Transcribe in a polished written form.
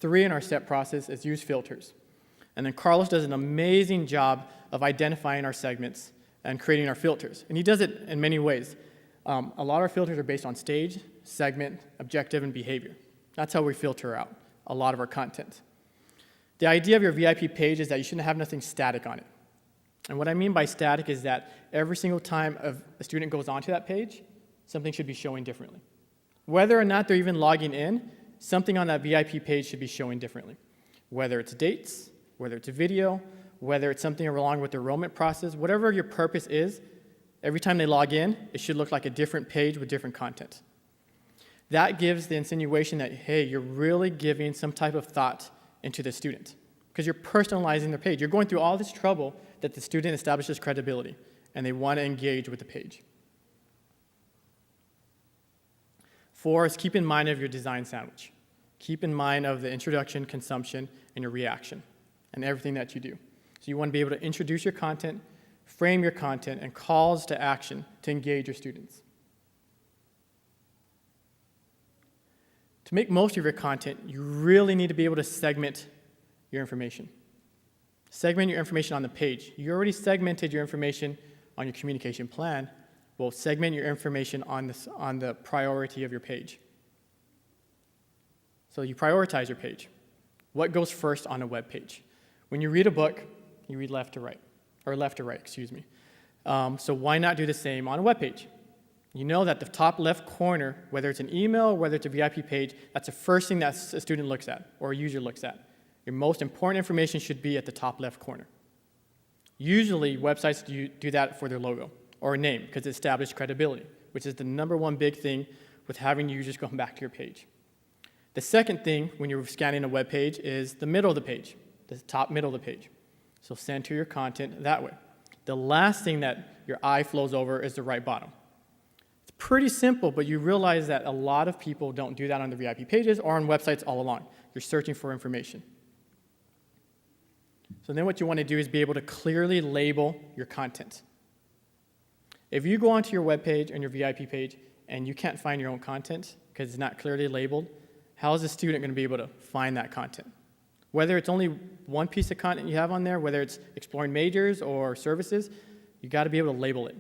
3 in our step process is use filters. And then Carlos does an amazing job of identifying our segments and creating our filters. And he does it in many ways. A lot of our filters are based on stage, segment, objective, and behavior. That's how we filter out a lot of our content. The idea of your VIP page is that you shouldn't have nothing static on it. And what I mean by static is that every single time a student goes onto that page, something should be showing differently. Whether or not they're even logging in, something on that VIP page should be showing differently. Whether it's dates, whether it's a video, whether it's something along with the enrollment process, whatever your purpose is, every time they log in, it should look like a different page with different content. That gives the insinuation that, hey, you're really giving some type of thought into the student because you're personalizing their page. You're going through all this trouble that the student establishes credibility, and they want to engage with the page. 4 is keep in mind of your design sandwich. Keep in mind of the introduction, consumption, and your reaction, and everything that you do. So you want to be able to introduce your content, frame your content, and calls to action to engage your students. To make most of your content, you really need to be able to segment your information. Segment your information on the page. You already segmented your information on your communication plan. Well, segment your information on the priority of your page. So you prioritize your page. What goes first on a web page? When you read a book, you read left to right, or left to right, excuse me. So why not do the same on a web page? You know that the top left corner, whether it's an email or whether it's a VIP page, that's the first thing that a student looks at or a user looks at. Your most important information should be at the top left corner. Usually, websites do that for their logo or a name because it establishes credibility, which is the #1 big thing with having users come back to your page. The second thing when you're scanning a web page is the middle of the page, the top middle of the page. So center your content that way. The last thing that your eye flows over is the right bottom. It's pretty simple, but you realize that a lot of people don't do that on the VIP pages or on websites all along. You're searching for information. So then what you want to do is be able to clearly label your content. If you go onto your web page and your VIP page and you can't find your own content because it's not clearly labeled, how is the student going to be able to find that content? Whether it's only one piece of content you have on there, whether it's exploring majors or services, you got to be able to label it.